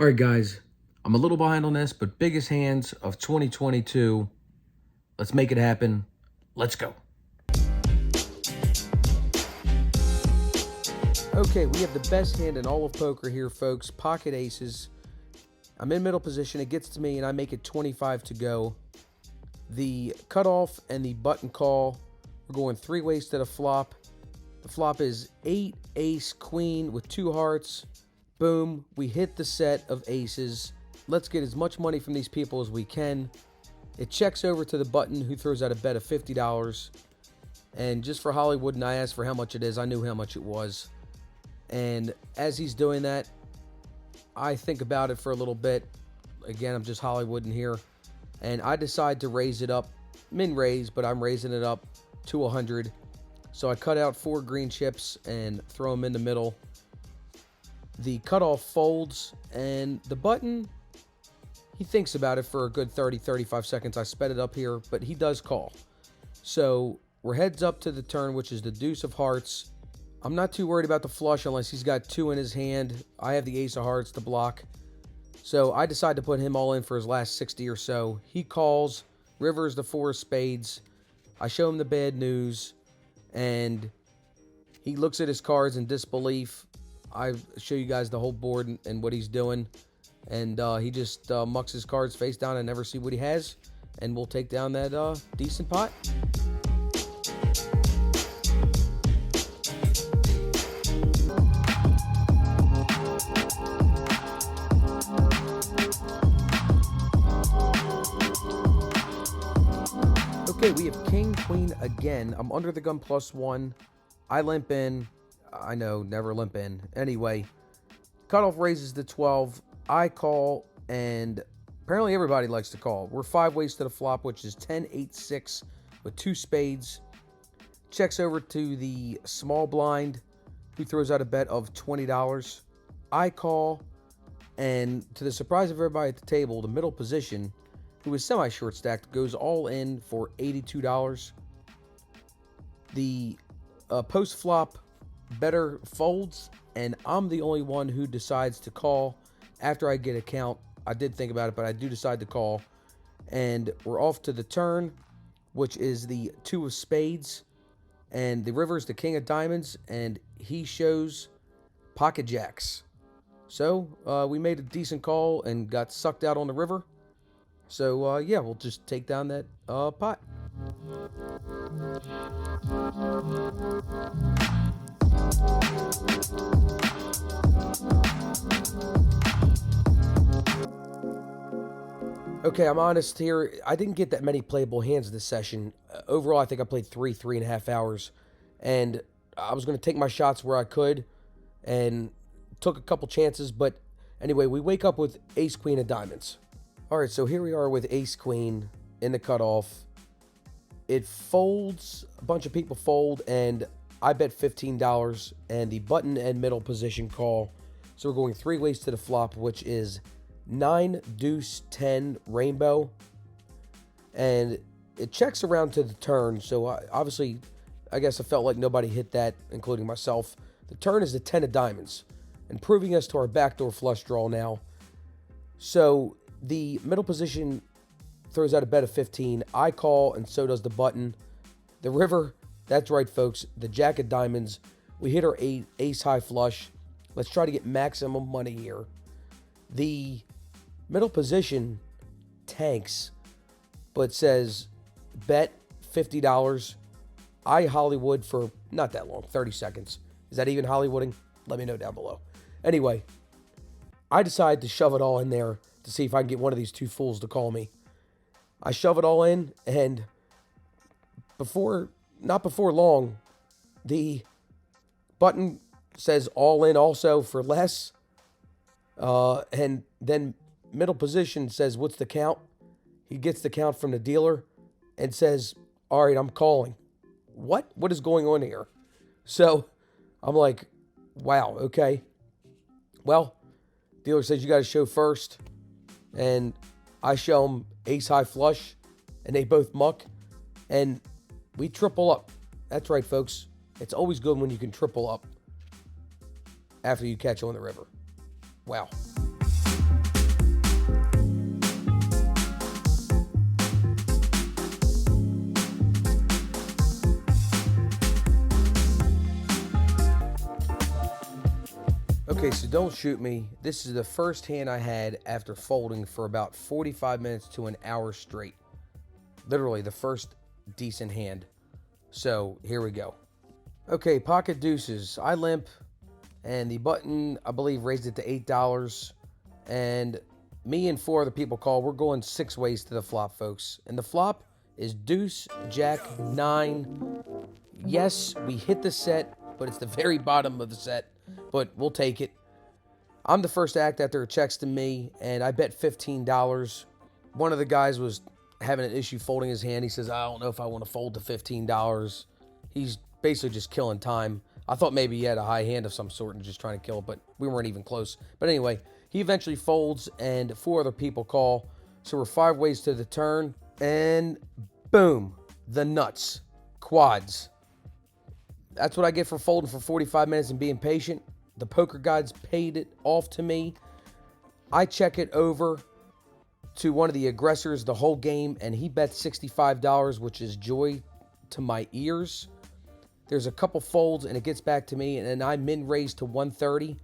All right, guys, I'm a little behind on this, but biggest hands of 2022. Let's make it happen. Let's go. Okay, we have the best hand in all of poker here, folks. Pocket aces. I'm in middle position. It gets to me, and I make it 25 to go. The cutoff and the button call. We're going three ways to the flop. The flop is 8, ace, queen with 2 hearts. Boom, we hit the set of aces. Let's get as much money from these people as we can. It checks over to the button, who throws out a bet of $50. And just for Hollywood, and I asked for how much it is, I knew how much it was. And as he's doing that, I think about it for a little bit. Again, I'm just Hollywood in here. And I decide to raise it up, min raise, but I'm raising it up to 100. So I cut out 4 green chips and throw them in the middle. The cutoff folds, and the button, he thinks about it for a good 30-35 seconds. I sped it up here, but he does call. So we're heads up to the turn, which is the deuce of hearts. I'm not too worried about the flush unless he's got 2 in his hand. I have the ace of hearts to block. So I decide to put him all in for his last 60 or so. He calls, rivers the 4 of spades. I show him the bad news, and he looks at his cards in disbelief. I show you guys the whole board and what he's doing. And he just mucks his cards face down and never see what he has. And we'll take down that decent pot. Okay, we have king, queen again. I'm under the gun +1. I limp in. I know, never limp in. Anyway, cutoff raises to 12. I call, and apparently everybody likes to call. We're 5 ways to the flop, which is 10, 8, 6 with 2 spades. Checks over to the small blind, who throws out a bet of $20. I call, and to the surprise of everybody at the table, the middle position, who is semi-short stacked, goes all in for $82. The post-flop better folds, and I'm the only one who decides to call after I get a count. I did think about it, but I do decide to call. And we're off to the turn, which is the 2 of spades. And the river is the king of diamonds, and he shows pocket jacks. So we made a decent call and got sucked out on the river. So yeah, we'll just take down that pot. Okay, I'm honest here. I didn't get that many playable hands this session. Overall, I think I played 3.5 hours. And I was going to take my shots where I could and took a couple chances. But anyway, we wake up with ace, queen of diamonds. All right, so here we are with ace, queen in the cutoff. It folds. A bunch of people fold, and I bet $15. And the button and middle position call. So we're going 3 ways to the flop, which is 9, deuce, 10, rainbow. And it checks around to the turn. So obviously, I guess I felt like nobody hit that, including myself. The turn is the 10 of diamonds, and proving us to our backdoor flush draw now. So the middle position throws out a bet of 15. I call, and so does the button. The river, that's right, folks, the jack of diamonds. We hit our ace high flush. Let's try to get maximum money here. The middle position tanks, but says bet $50. I Hollywood for not that long, 30 seconds. Is that even Hollywooding? Let me know down below. Anyway, I decide to shove it all in there to see if I can get one of these 2 fools to call me. I shove it all in, and not before long, the button says all in also for less. And then middle position says, what's the count? He gets the count from the dealer and says, all right, I'm calling. What is going on here? So I'm like, wow, okay. Well, dealer says you got to show first. And I show him ace high flush, and they both muck, and we triple up. That's right, folks. It's always good when you can triple up after you catch on the river. Wow. Okay, so don't shoot me. This is the first hand I had after folding for about 45 minutes to an hour straight. Literally the first decent hand. So here we go. Okay, pocket deuces. I limp, and the button, I believe, raised it to $8. And me and 4 other people call. We're going 6 ways to the flop, folks. And the flop is deuce, jack, 9. Yes, we hit the set, but it's the very bottom of the set. But we'll take it. I'm the first to act after it checks to me, and I bet $15. One of the guys was having an issue folding his hand. He says, I don't know if I want to fold to $15. He's basically just killing time. I thought maybe he had a high hand of some sort and just trying to kill it, but we weren't even close. But anyway, he eventually folds, and 4 other people call. So we're 5 ways to the turn, and boom, the nuts, quads. That's what I get for folding for 45 minutes and being patient. The poker gods paid it off to me. I check it over to one of the aggressors the whole game, and he bet $65, which is joy to my ears. There's a couple folds, and it gets back to me, and then I min-raised to 130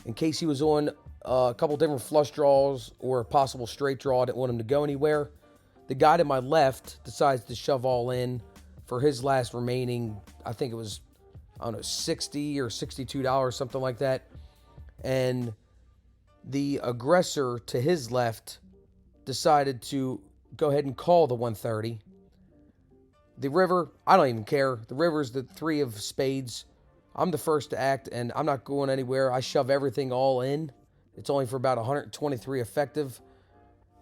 in case he was on a couple different flush draws or a possible straight draw. I didn't want him to go anywhere. The guy to my left decides to shove all in for his last remaining, I think it was, I don't know, $60 or $62, something like that. And the aggressor to his left decided to go ahead and call the 130. The river, I don't even care. The river's the 3 of spades. I'm the first to act, and I'm not going anywhere. I shove everything all in. It's only for about 123 effective.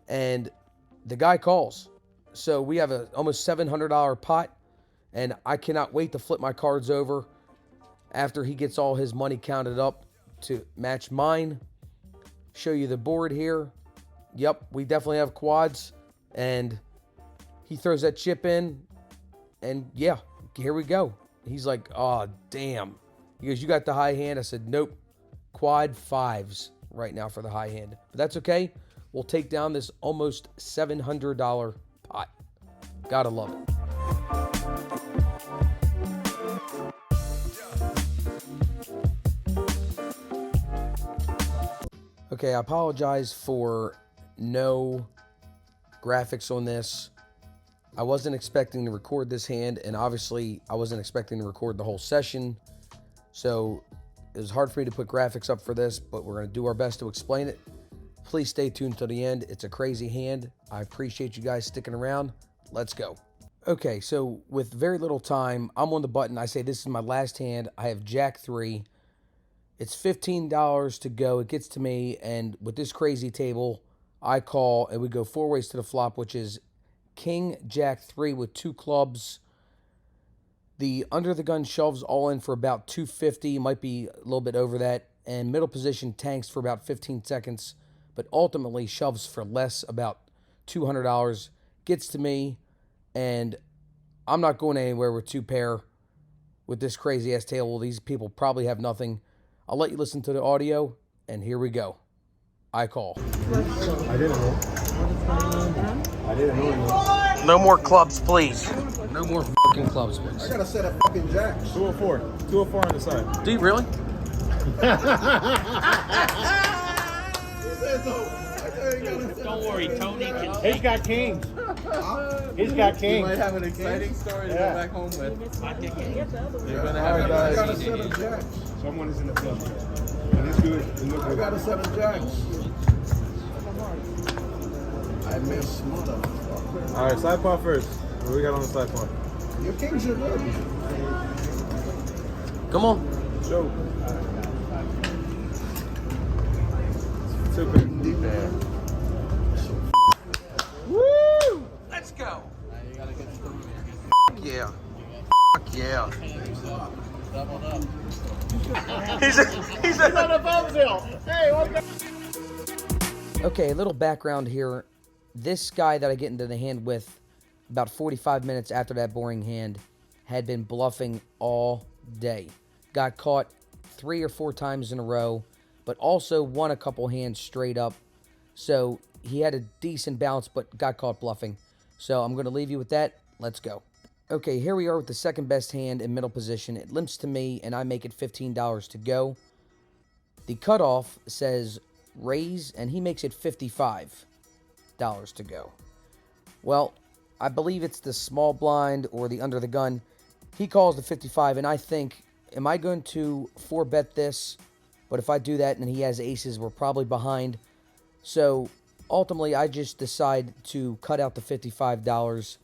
And the guy calls. So we have a almost $700 pot, and I cannot wait to flip my cards over after he gets all his money counted up to match mine. Show you the board here. Yep, we definitely have quads. And he throws that chip in. And yeah, here we go. He's like, oh, damn. He goes, you got the high hand? I said, nope. Quad 5s right now for the high hand. But that's okay. We'll take down this almost $700 pot. Gotta love it. Okay, I apologize for no graphics on this. I wasn't expecting to record this hand, and obviously I wasn't expecting to record the whole session. So it was hard for me to put graphics up for this, but we're going to do our best to explain it. Please stay tuned till the end. It's a crazy hand. I appreciate you guys sticking around. Let's go. Okay, so with very little time, I'm on the button. I say this is my last hand. I have Jack 3. It's $15 to go. It gets to me, and with this crazy table, I call, and we go 4 ways to the flop, which is King, Jack 3 with 2 clubs. The under the gun shoves all in for about $250, might be a little bit over that, and middle position tanks for about 15 seconds, but ultimately shoves for less, about $200. Gets to me, and I'm not going anywhere with 2 pair with this crazy ass table. These people probably have nothing. I'll let you listen to the audio, and here we go. I call. I didn't know. I didn't know. No more clubs, please. No more fucking clubs, please. I got a set of fucking jacks. 204. 204 on the side. Do you really? Don't worry, Tony can He's got kings. He's got kings. You might have an exciting story to go back home with. You're gonna have I got a a set of jacks. Someone is in the club. And it's good. I got a set of jacks. I miss motherfucker. All right, side paw first. What we got on the side paw? Your kings are good. Come on. Show. Super. Deep there. Woo! Let's go. Yeah. Yeah. He's on a bombshell. Hey, okay, a little background here. This guy that I get into the hand with about 45 minutes after that boring hand had been bluffing all day. Got caught 3 or 4 times in a row, but also won a couple hands straight up. So he had a decent bounce, but got caught bluffing. So I'm going to leave you with that. Let's go. Okay, here we are with the second best hand in middle position. It limps to me, and I make it $15 to go. The cutoff says raise, and he makes it $55 to go. Well, I believe it's the small blind or the under the gun. He calls the 55, and I think, am I going to 4-bet this? But if I do that and he has aces, we're probably behind. So ultimately, I just decide to cut out the $55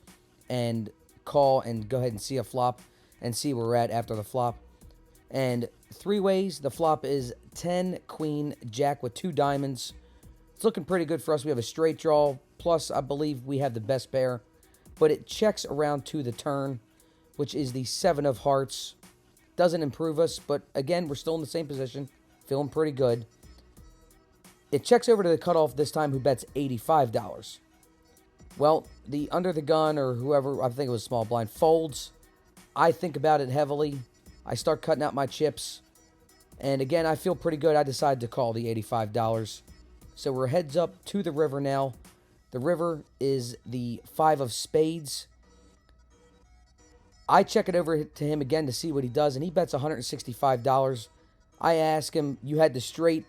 and call and go ahead and see a flop and see where we're at after the flop. And 3 ways, the flop is 10, queen, jack with 2 diamonds. It's looking pretty good for us. We have a straight draw, plus I believe we have the best pair. But it checks around to the turn, which is the 7 of hearts. Doesn't improve us, but again, we're still in the same position. Feeling pretty good. It checks over to the cutoff this time, who bets $85. Well, the under the gun or whoever, I think it was small blind, folds. I think about it heavily. I start cutting out my chips. And again, I feel pretty good. I decide to call the $85. So we're heads up to the river now. The river is the 5 of spades. I check it over to him again to see what he does, and he bets $165. I ask him, you had the straight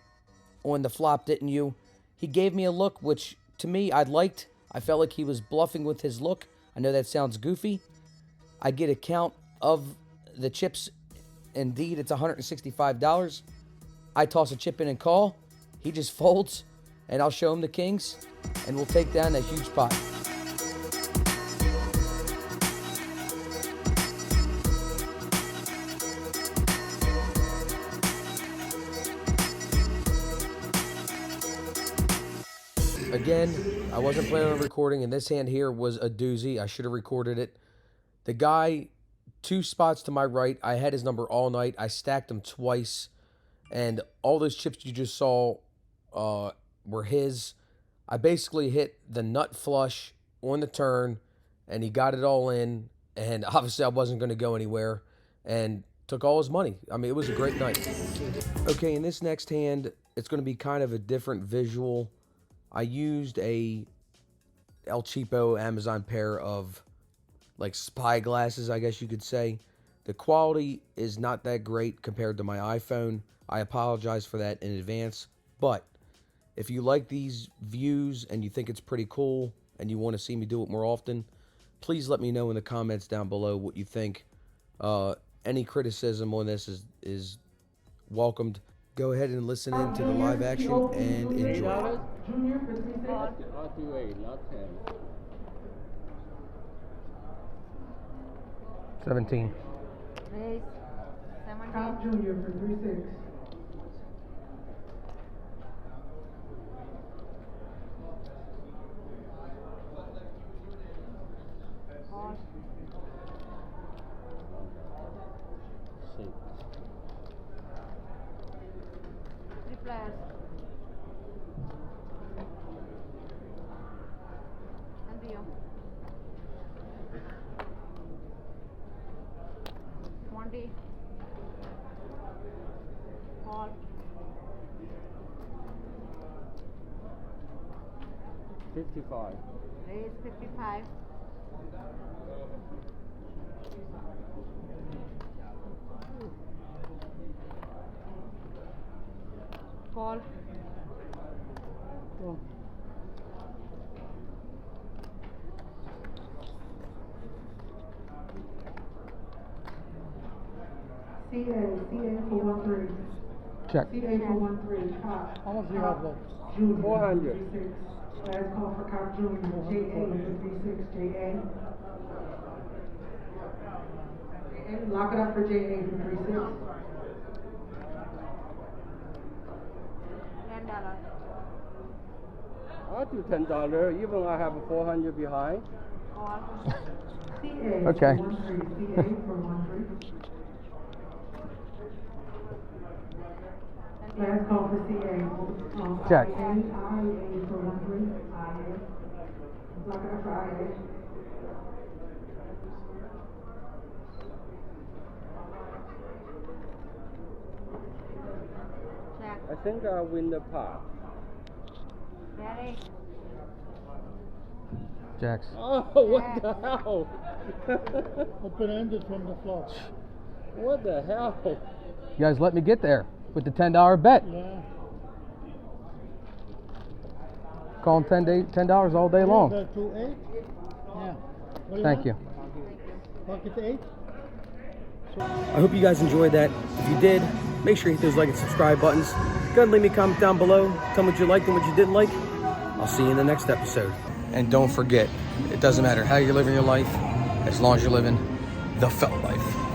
on the flop, didn't you? He gave me a look, which to me I liked. I felt like he was bluffing with his look. I know that sounds goofy. I get a count of the chips. Indeed, it's $165. I toss a chip in and call. He just folds, and I'll show him the kings, and we'll take down that huge pot. Again, I wasn't planning on recording, and this hand here was a doozy. I should have recorded it. The guy 2 spots to my right, I had his number all night. I stacked him twice, and all those chips you just saw were his. I basically hit the nut flush on the turn, and he got it all in, and obviously I wasn't going to go anywhere, and took all his money. I mean, it was a great night. Okay, in this next hand, it's going to be kind of a different visual. I used a El Cheapo Amazon pair of like spy glasses, I guess you could say. The quality is not that great compared to my iPhone. I apologize for that in advance. But if you like these views and you think it's pretty cool and you want to see me do it more often, please let me know in the comments down below what you think. Any criticism on this is welcomed. Go ahead and listen in to the live action and enjoy. Junior for 3 seconds. I'll do 8, not 10. 17. Raise. 17. Top Junior for 3-6. Call. 6. 3 players. And you. 20. Call. 55. Raise 55. Call. CA for 1-3. Check. CA for 1-3. Top. How much do you have left? Junior. 400. 3-6. Last call for Cop Junior. JA for 3-6. JA. Lock it up for JA for 3-6. $10. I'll do $10, even I have a 400 behind. Call. CA Okay. for 1-3. CA for 1-3. Last call for CA. Check. IA for 1-3. IA. Lock it up for IA. Check. I think I'll win the pot. Ready. Jacks. Oh, what the hell? Open-ended from the flop. What the hell? You guys let me get there. with the $10 bet. Yeah. Calling $10 all day long. The 2-8? Yeah. What do you Thank want? you. Pocket 8? I hope you guys enjoyed that. If you did, make sure you hit those like and subscribe buttons. Go ahead and leave me a comment down below. Tell me what you liked and what you didn't like. I'll see you in the next episode. And don't forget, it doesn't matter how you're living your life, as long as you're living the felt life.